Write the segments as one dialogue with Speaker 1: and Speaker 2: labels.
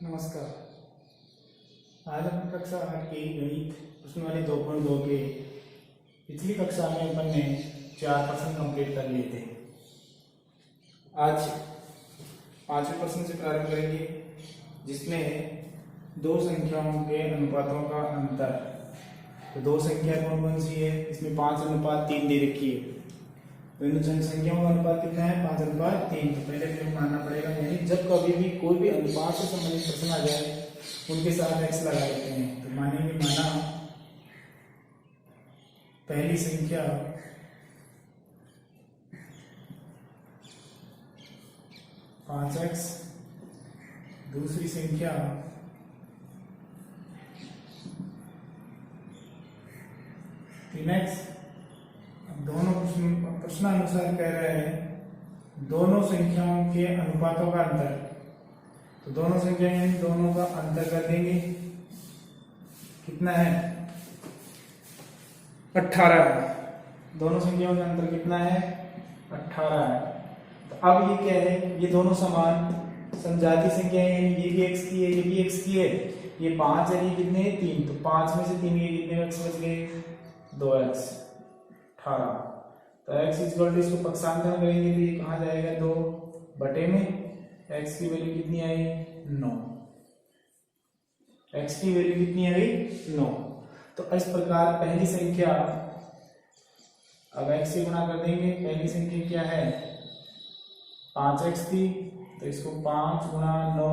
Speaker 1: नमस्कार। आज हम कक्षा 8 के गणित प्रश्न वाले 2.2 के पिछली कक्षा में अपन ने 4 प्रश्न कंप्लीट कर लिए थे। आज 5वें प्रश्न से प्रारंभ करेंगे, जिसमें दो संख्याओं के अनुपातों का अंतर। तो दो संख्या कौन कौन सी है? इसमें 5:3 दे रखी है। तो इन संख्याओं का अनुपात कितना है? 5:3। तो पहले फिर मानना पड़ेगा, यानी जब कभी भी कोई भी अनुपात से संबंधित प्रश्न आ जाए उनके साथ x लगा देते हैं। तो मानेंगे, माना पहली संख्या 5x, दूसरी संख्या 3x। दोनों प्रश्नानुसार कह रहे हैं दोनों संख्याओं के अनुपातों का अंतर। तो दोनों संख्याएं दोनों का अंतर कर देंगे, कितना है? 18 है। दोनों संख्याओं का अंतर कितना है? 18 है। तो अब ये क्या है? ये दोनों समान समजाती संख्याएं हैं, ये भी x की है, ये भी x की है। ये 5 है, ये कितने हैं? 3। तो 5 में से 3 के कितने x बच गए? 2x, 18। तो x इसको पक्षांतर करेंगे तो ये कहाँ जाएगा? 2 बटे में x की वैल्यू कितनी आई? 9। x की वैल्यू कितनी आई? 9। तो इस प्रकार पहली संख्या, अब x से गुणा कर देंगे। पहली संख्या क्या है? 5x थी, तो इसको 5 गुणा 9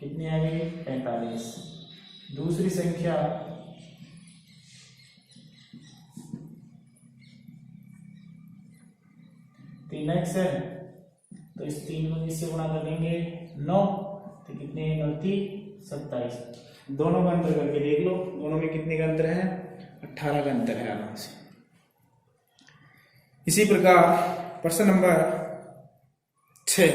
Speaker 1: कितनी आ गई? 45। दूसरी संख्या 3x है, तो इस 3 को इससे गुणा कर देंगे 9, तो कितने 9 27। दोनों का अंतर करके देख लो, दोनों में कितने का अंतर है? 18 का अंतर है आराम से। इसी प्रकार प्रश्न नंबर 6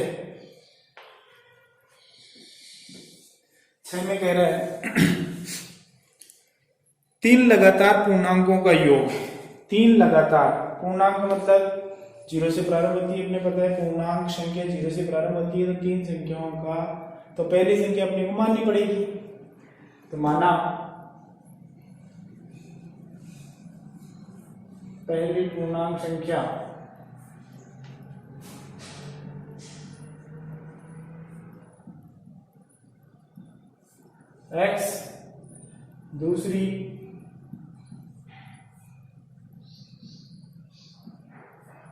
Speaker 1: में कह रहा है 3 लगातार पूर्णांकों का योग। 3 लगातार पूर्णांक मतलब 0 से प्रारंभ होती है, अपने पता है पूर्णांक संख्या 0 से प्रारंभ होती है। तो 3 संख्याओं का, तो पहली संख्या अपने को माननी पड़ेगी। तो माना पहली पूर्णांक संख्या x, दूसरी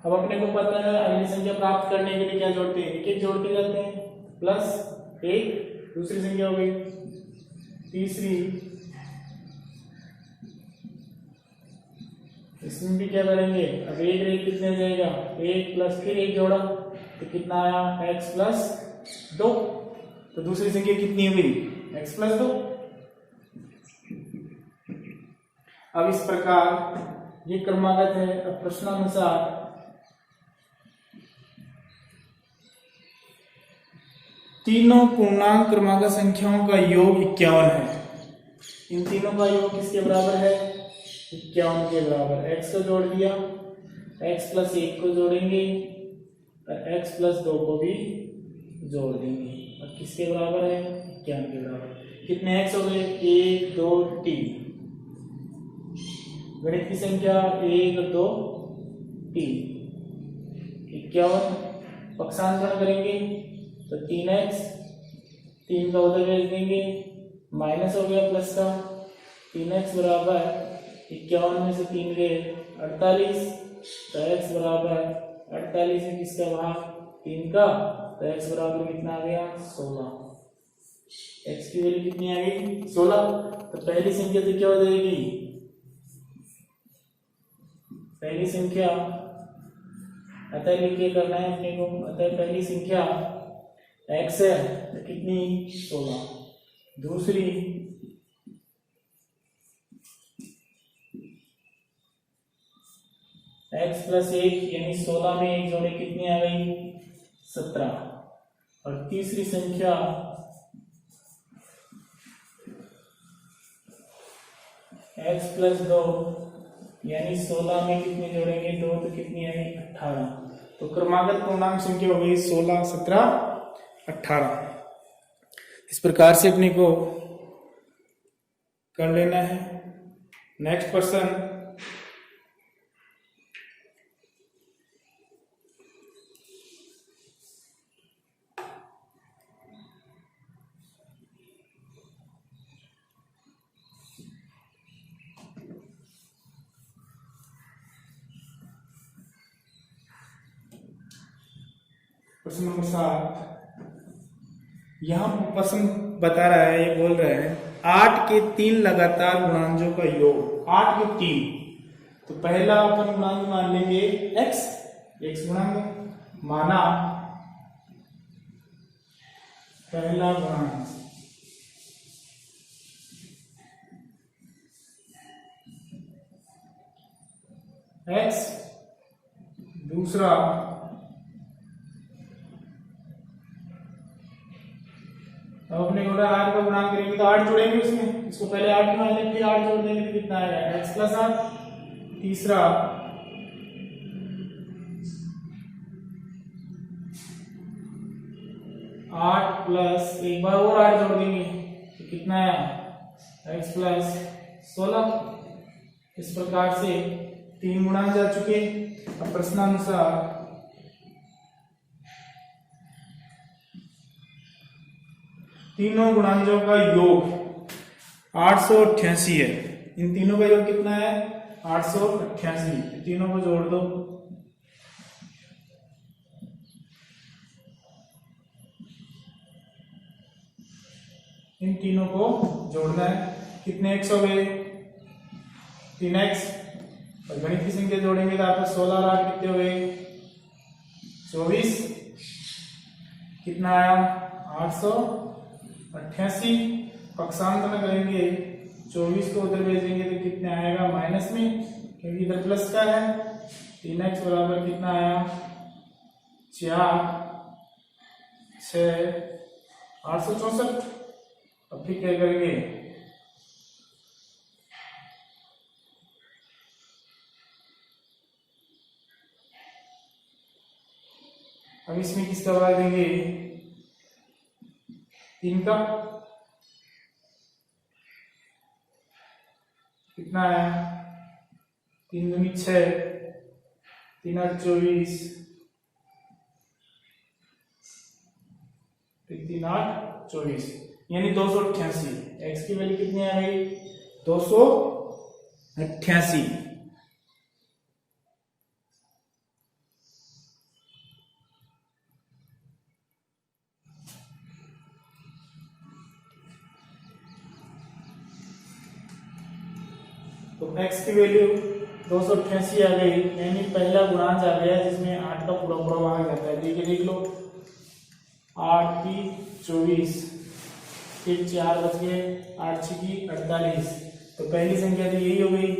Speaker 1: अब अपने को पता है अगली संख्या प्राप्त करने के लिए क्या जोड़ते हैं? एक जोड़ते जाते हैं, +1 दूसरी संख्या हो गई, तीसरी इसमें भी क्या करेंगे? अब एक कितने हो जाएगा? 1 प्लस फिर 1 जोड़ा तो कितना आया? x + 2। तो दूसरी संख्या कितनी हुई? x + 2। अब इस प्रकार ये क्रमागत है। अब प्रश्नानुसार तीनों पूर्णांक क्रमागत संख्याओं का योग 51 है। इन तीनों का योग किसके बराबर है? 51 के बराबर। x को जोड़ दिया, x + 1 को जोड़ेंगे और x + 2 को भी जोड़ देंगे। और किसके बराबर है? 51 के बराबर। कितने x हो गए? 1 2 3। गणित की संख्या 1 और 2 3। 51 पक्षांतर करेंगे तो 3x, 3 का उधर भेज देंगे, माइनस हो गया प्लस का। 3x बराबर 51 में से 3 गए 48। तो x बराबर 48 में किसका भाग? 3 का। तो x बराबर कितना आ गया? 16। x की वैल्यू कितनी आ गई? 16। तो पहली संख्या तो क्या हो जाएगी? पहली संख्या अतः लिख के करना है अपने को। अतः पहली संख्या x है तो कितनी? 16। दूसरी x + 1 यानी 16 में 1 जोड़े कितनी आ गई? 17। और तीसरी संख्या x + 2 यानी 16 में कितने जोड़ेंगे? 2, तो कितनी आई? 18। तो क्रमागत पूर्णांक संख्या हो गई 16, 17, 18। इस प्रकार से अपने को कर लेना है। नेक्स्ट क्वेश्चन, प्रश्न नंबर 7। यहाँ प्रश्न बता रहा है, ये बोल रहे हैं 8 के 3 लगातार गुणांजों का योग। 8 के 3, तो पहला अपन गुणांक मान लेंगे x गुणांक माना, पहला गुणांक x, दूसरा अब अपने को आठ का गुणांक करेंगे तो 8 जोड़ेंगे उसमें, इसको पहले 8 मान लेंगे फिर 8 जोड़ देंगे तो कितना आएगा x प्लस 8। तीसरा 8 प्लस एक बार और 8 जोड़ देंगे तो कितना आया x प्लस 16। इस प्रकार से 3 गुणांक जा चुके। अब प्रश्नानुसार तीनों गुणांकों का योग 888 है। इन तीनों का योग कितना है 888। तीनों को जोड़ दो, इन तीनों को जोड़ना है। कितने x हो गए 3x, और गणित की संख्या जोड़ेंगे तो आपको 16 और 8 कितने हो गए 24। कितना आया 888। पक्षांतर में करेंगे 24 को उधर भेजेंगे तो कितने आएगा माइनस में, क्योंकि इधर प्लस का है। 3x बराबर कितना आया 4 6 864। अब फिर क्या करेंगे अब इसमें किसका भाग देंगे 3 का, कितना आया 3 दूनी 6 3 8 24 3 8 24, यानी 288। x की वैल्यू कितनी आ गई 288। तो x की वैल्यू 288 आ गई, यानी पहला गुणांक आ गया जिसमें 8 का पूरा पूरा भाग जाता है। देखिए देख लो 8 की 24, फिर 4 बच गए, 8 6 की 48। तो पहली संख्या तो यही हो गई।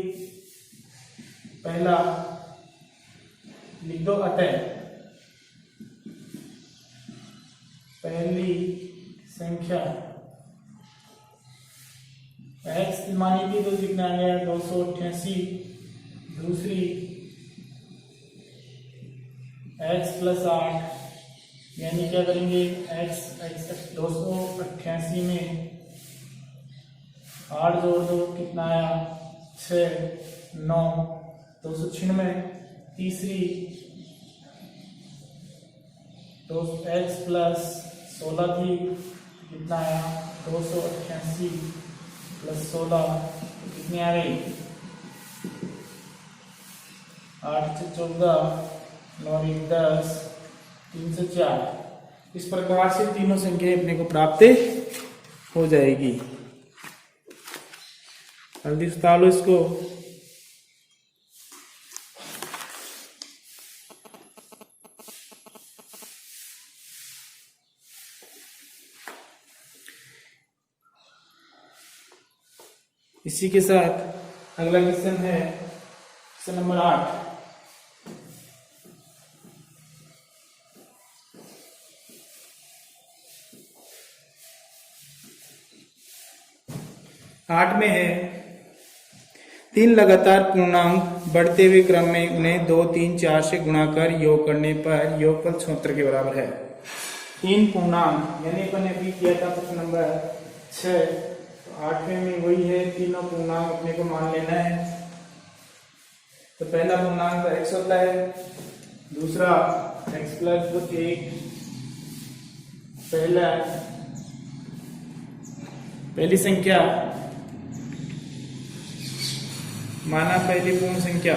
Speaker 1: पहला लिख दो अतः पहली संख्या x मानी थी तो कितना आ गया 288। दूसरी x प्लस 8, यानी क्या करेंगे x 288 में 8 जोड़ दो कितना आया 6 9 296। तीसरी तो x प्लस 16 थी, कितना आया 288 प्लस 16 कितनी आ गई 8 से 14 9 10 3 से 4। इस प्रकार से तीनों संख्याएं अपने को प्राप्त हो जाएगी। जल्दी सुता लो इसको। इसी के साथ अगला क्वेश्चन है क्वेश्चन नंबर 8। में है 3 लगातार पूर्णांक बढ़ते हुए क्रम में उन्हें 2 3 4 से गुणा कर योग करने पर योगफल 76 के बराबर है। तीन पूर्णांक, यानी अपन ने अभी किया था प्रश्न नंबर 6, तो 8वें में वही है, तीनों पूर्णांक अपने को मान लेना है। तो पहला पूर्णांक तो x होता है, दूसरा x प्लस 1, पहली संख्या माना पहली पूर्ण संख्या,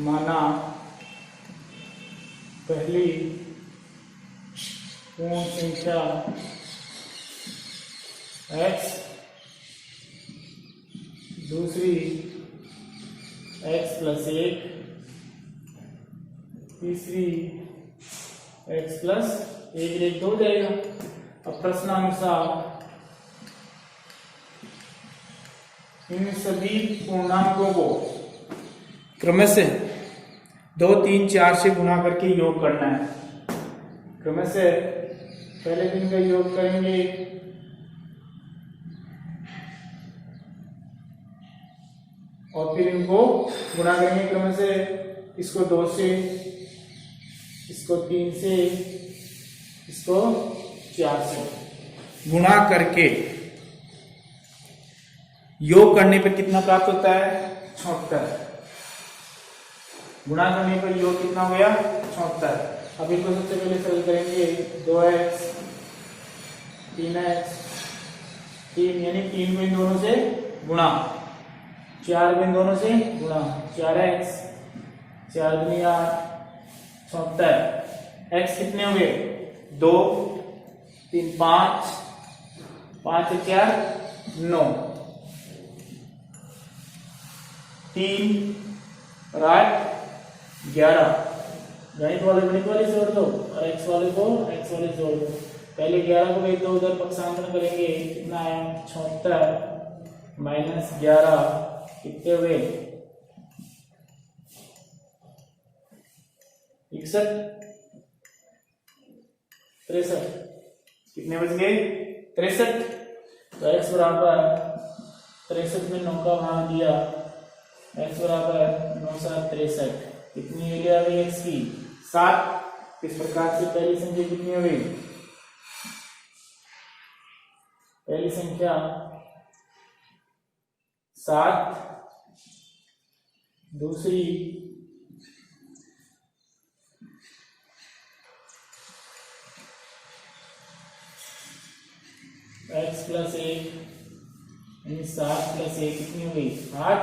Speaker 1: माना पहली पूर्ण संख्या x, दूसरी x प्लस 1, तीसरी x प्लस 1 हो जाएगा। अब प्रश्नानुसार इन सभी पूर्णांकों को क्रमशः 2, 3, 4 से गुणा करके योग करना है। क्रमशः पहले दिन का योग करेंगे, और फिर इनको गुणा करेंगे क्रमशः, इसको 2 से, इसको 3 से, इसको 4 से गुणा करके योग करने पर कितना प्राप्त होता है? 76। गुणा करने पर योग कितना हो गया? 76। अब इनको सबसे पहले सरल करेंगे, 2x 3x 3, यानी 3 को इन दोनों से गुणा, 4 को इन दोनों से गुणा, 4x 4 दूनी 8, 76। x कितने हो गए? 2 3 5, 5 से 4 9, 3 और 8 11। गणित वाले गणित वाले जोड़ दो और x वाले को x वाले जोड़ दो। पहले 11 को भेज दो, उधर पक्षांतर करेंगे, कितना है? 76 माइनस 11 कितने हुए? 61 63, कितने बच गए? 63। तो x बराबर 63 में 9 का भाग दिया, x बराबर 9 7 63। कितनी वैल्यू आ गई x की? 7। इस प्रकार से पहली संख्या कितनी हो गई? पहली संख्या 7, दूसरी x प्लस 1, यानी 7 प्लस 1 कितनी हो गई? 8।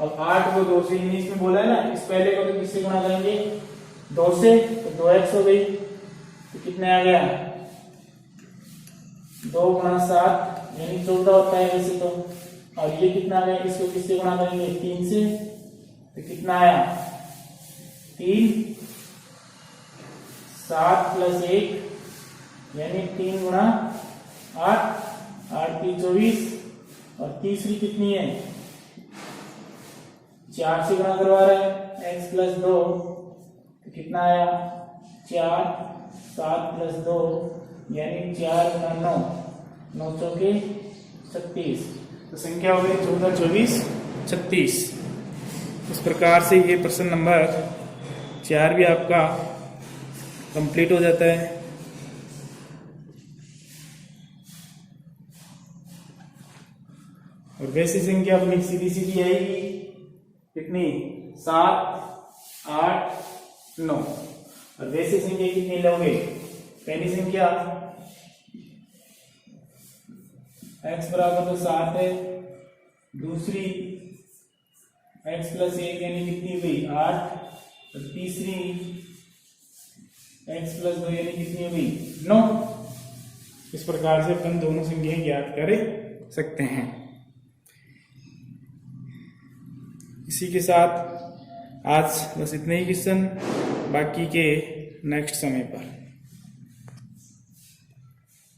Speaker 1: अब 8 को 2 से, इसमें बोला है ना, इस पहले को तो किससे गुणा करेंगे? 2 से, तो 2x हो गई, तो कितने आ गया? 2 गुणा 7 यानी 14 होता है वैसे तो। और ये कितना आ गया? इसको किससे गुणा करेंगे? 3 से, तो कितना आया? 3 7 प्लस 1 यानी 3 गुणा 8, 8 3 24। और तीसरी कितनी है? 4 से गुणा करवा रहे हैं, x प्लस 2, तो कितना आया? 4 7 प्लस 2 यानी 4 गुणा 9, 9 चौके 36। तो संख्या हो गई 14 24 36। इस प्रकार से ये प्रश्न नंबर 4 भी आपका कंप्लीट हो जाता है। और वैसी संख्या अपनी सीधी सीधी आएगी, कितनी? 7 8 9। और वैसी संख्या कितनी लोगे? पहली संख्या x बराबर तो 7 है, दूसरी x प्लस 1 यानी कितनी हुई? 8। और तीसरी x प्लस 2 यानी कितनी हुई? 9। इस प्रकार से अपन दोनों संख्याएं ज्ञात कर सकते हैं। इसी के साथ आज बस इतने ही क्वेश्चन, बाकी के नेक्स्ट समय पर।